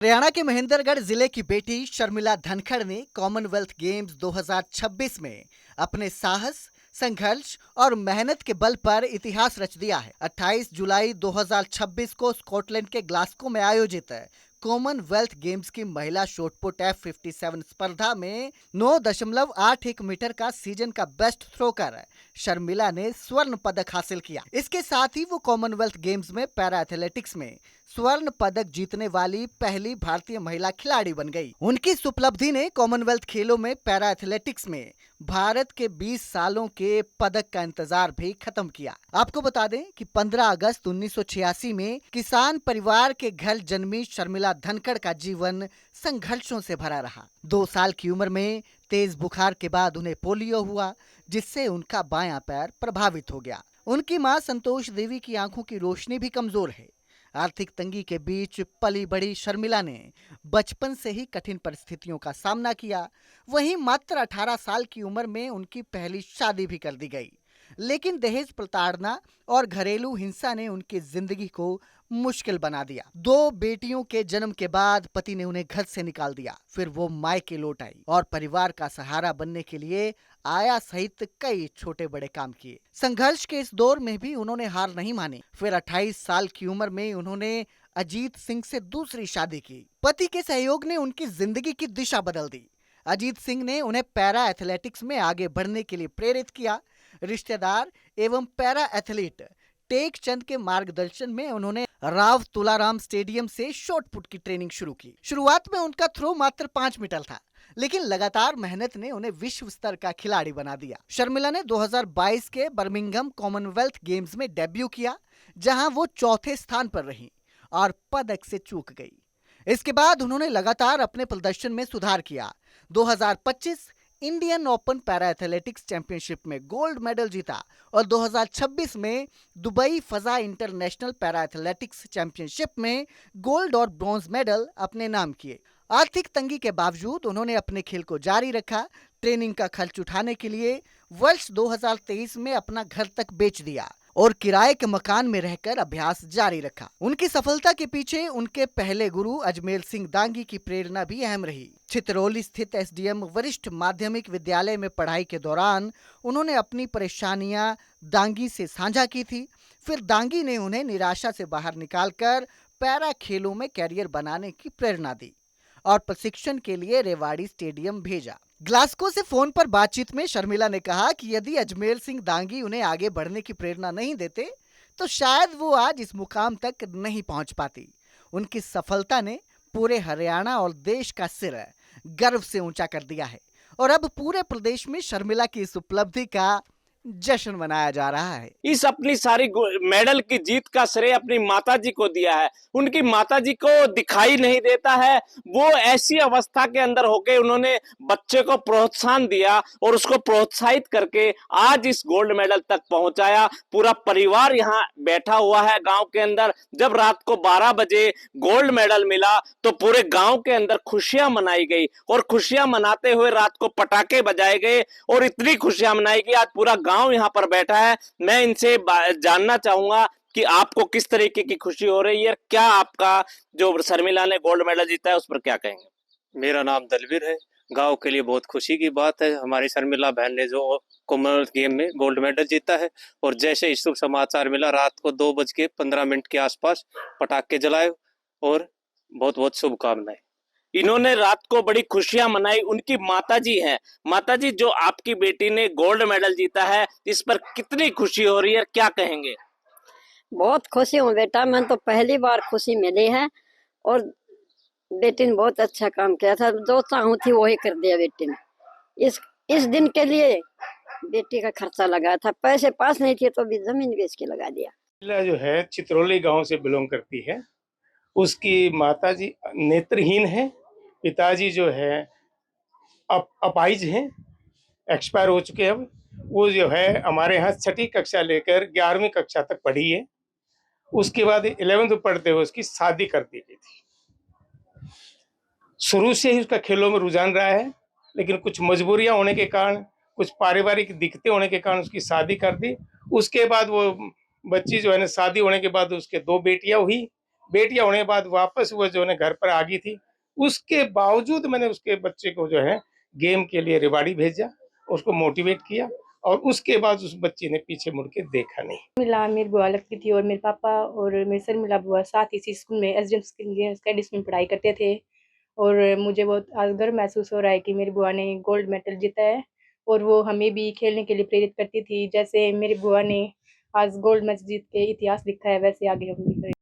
हरियाणा के महेंद्रगढ़ जिले की बेटी शर्मिला धनखड़ ने कॉमनवेल्थ गेम्स 2026 में अपने साहस, संघर्ष और मेहनत के बल पर इतिहास रच दिया है। 28 जुलाई 2026 को स्कॉटलैंड के ग्लासगो में आयोजित कॉमनवेल्थ गेम्स की महिला शॉटपुट F57 स्पर्धा में 9.81 मीटर का सीजन का बेस्ट थ्रो कर शर्मिला ने स्वर्ण पदक हासिल किया। इसके साथ ही वो कॉमनवेल्थ गेम्स में पैरा एथलेटिक्स में स्वर्ण पदक जीतने वाली पहली भारतीय महिला खिलाड़ी बन गई। उनकी इस उपलब्धि ने कॉमनवेल्थ खेलों में पैरा एथलेटिक्स में भारत के 20 सालों के पदक का इंतजार भी खत्म किया। आपको बता दें कि 15 अगस्त 1986 में किसान परिवार के घर जन्मी शर्मिला धनखड़ का जीवन संघर्षों से भरा रहा। 2 साल की उम्र में तेज बुखार के बाद उन्हें पोलियो हुआ, जिससे उनका बायां पैर प्रभावित हो गया। उनकी मां संतोष देवी की आंखों की रोशनी भी कमजोर है। आर्थिक तंगी के बीच पली बड़ी शर्मिला ने बचपन से ही कठिन परिस्थितियों का सामना किया। वहीं मात्र 18 साल की उम्र में उनकी पहली शादी भी कर दी गई, लेकिन दहेज प्रताड़ना और घरेलू हिंसा ने उनकी जिंदगी को मुश्किल बना दिया। 2 बेटियों के जन्म के बाद पति ने उन्हें घर से निकाल दिया। फिर वो मायके लौट आई और परिवार का सहारा बनने के लिए आया सहित कई छोटे बड़े काम किए। संघर्ष के इस दौर में भी उन्होंने हार नहीं मानी। फिर 28 साल की उम्र में उन्होंने अजीत सिंह से दूसरी शादी की। पति के सहयोग ने उनकी जिंदगी की दिशा बदल दी। अजीत सिंह ने उन्हें पैरा एथलेटिक्स में आगे बढ़ने के लिए प्रेरित किया। रिश्तेदार एवं पैरा एथलीट टेक चंद के मार्गदर्शन में उन्होंने राव तुलाराम स्टेडियम से शॉटपुट की ट्रेनिंग शुरू की। शुरुआत में उनका थ्रो मात्र 5 मीटर था, लेकिन लगातार मेहनत ने उन्हें विश्व स्तर का खिलाड़ी बना दिया। शर्मिला ने 2022 के बर्मिंघम कॉमनवेल्थ गेम्स में डेब्यू किया, जहां वो चौथे स्थान पर रही और पदक से चूक गई। इसके बाद उन्होंने लगातार अपने प्रदर्शन में सुधार किया। 2025 Indian open para athletics championship में गोल्ड मेडल जीता और 2026 में Dubai Fazza international para athletics championship में गोल्ड और ब्रॉन्ज मेडल अपने नाम किए। आर्थिक तंगी के बावजूद उन्होंने अपने खेल को जारी रखा। ट्रेनिंग का खर्च उठाने के लिए वर्ष 2023 में अपना घर तक बेच दिया और किराए के मकान में रहकर अभ्यास जारी रखा। उनकी सफलता के पीछे उनके पहले गुरु अजमेर सिंह दांगी की प्रेरणा भी अहम रही। छितरौली स्थित SDM वरिष्ठ माध्यमिक विद्यालय में पढ़ाई के दौरान उन्होंने अपनी परेशानियां दांगी से साझा की थी। फिर दांगी ने उन्हें निराशा से बाहर निकालकर पैरा खेलों में कैरियर बनाने की प्रेरणा दी और प्रशिक्षण के लिए रेवाड़ी स्टेडियम भेजा। ग्लासगो से फोन पर बातचीत में शर्मिला ने कहा कि यदि अजमेर सिंह दांगी उन्हें आगे बढ़ने की प्रेरणा नहीं देते तो शायद वो आज इस मुकाम तक नहीं पहुंच पाती। उनकी सफलता ने पूरे हरियाणा और देश का सिर गर्व से ऊंचा कर दिया है और अब पूरे प्रदेश में शर्मिला की इस उपलब्धि का जश्न मनाया जा रहा है। इस अपनी सारी मेडल की जीत का श्रेय अपनी माताजी को दिया है। उनकी माताजी को दिखाई नहीं देता है। वो ऐसी अवस्था के अंदर होके उन्होंने बच्चे को प्रोत्साहन दिया और उसको प्रोत्साहित करके आज इस गोल्ड मेडल तक पहुंचाया। पूरा परिवार यहाँ बैठा हुआ है गांव के अंदर। जब रात को 12 बजे गोल्ड मेडल मिला तो पूरे गांव के अंदर खुशियां मनाई गई और खुशियां मनाते हुए रात को पटाखे बजाए गए और इतनी खुशियां मनाई गई आज पूरा गांव यहाँ पर बैठा है। मैं इनसे जानना चाहूंगा कि आपको किस तरीके की खुशी हो रही है, क्या आपका जो शर्मिला ने गोल्ड मेडल जीता है उस पर क्या कहेंगे? मेरा नाम दलवीर है। गांव के लिए बहुत खुशी की बात है। हमारी शर्मिला बहन ने जो कॉमनवेल्थ गेम में गोल्ड मेडल जीता है और जैसे ही शुभ समाचार मिला रात को 2:15 के आसपास पटाखे जलाए और बहुत बहुत शुभकामनाएं। इन्होंने रात को बड़ी खुशियां मनाई। उनकी माताजी हैं। माताजी, जो आपकी बेटी ने गोल्ड मेडल जीता है इस पर कितनी खुशी हो रही है, क्या कहेंगे? बहुत खुशी हूँ बेटा, मैं तो पहली बार खुशी मिली है और बेटी ने बहुत अच्छा काम किया था। जो चाहूँ थी वही कर दिया बेटी ने। इस दिन के लिए बेटी का खर्चा लगा था, पैसे पास नहीं थे तो भी जमीन बेच के लगा दिया। जो है चित्रौली गांव से बिलोंग करती है। उसकी माताजी नेत्रहीन है, पिताजी जो है अपाहिज हैं, एक्सपायर हो चुके हैं। अब वो जो है हमारे यहाँ 6ठी कक्षा लेकर 11वीं कक्षा तक पढ़ी है। उसके बाद 11th पढ़ते हुए उसकी शादी कर दी गई थी। शुरू से ही उसका खेलों में रुझान रहा है, लेकिन कुछ मजबूरियां होने के कारण, कुछ पारिवारिक दिक्कतें होने के कारण उसकी शादी कर दी। उसके बाद वो बच्ची जो है ना, शादी होने के बाद उसके 2 बेटियां हुई। बेटियां होने के बाद वापस वो जो है घर पर आ गई थी। उसके बावजूद मैंने उसके बच्चे को जो है गेम के लिए रेवाड़ी भेजा, उसको मोटिवेट किया और उसके बाद उस बच्चे ने पीछे मुड़ के देखा नहीं। मिला मेरी बुआ लगती थी और मेरे पापा और मेरे शर्मिला बुआ साथ इसी स्कूल में एसडीएम स्टडीज में पढ़ाई करते थे। और मुझे बहुत आज गर्व महसूस हो रहा है कि मेरी बुआ ने गोल्ड मेडल जीता है और वो हमें भी खेलने के लिए प्रेरित करती थी। जैसे मेरी बुआ ने आज गोल्ड मैच जीत के इतिहास लिखा है, वैसे आगे हम भी करें।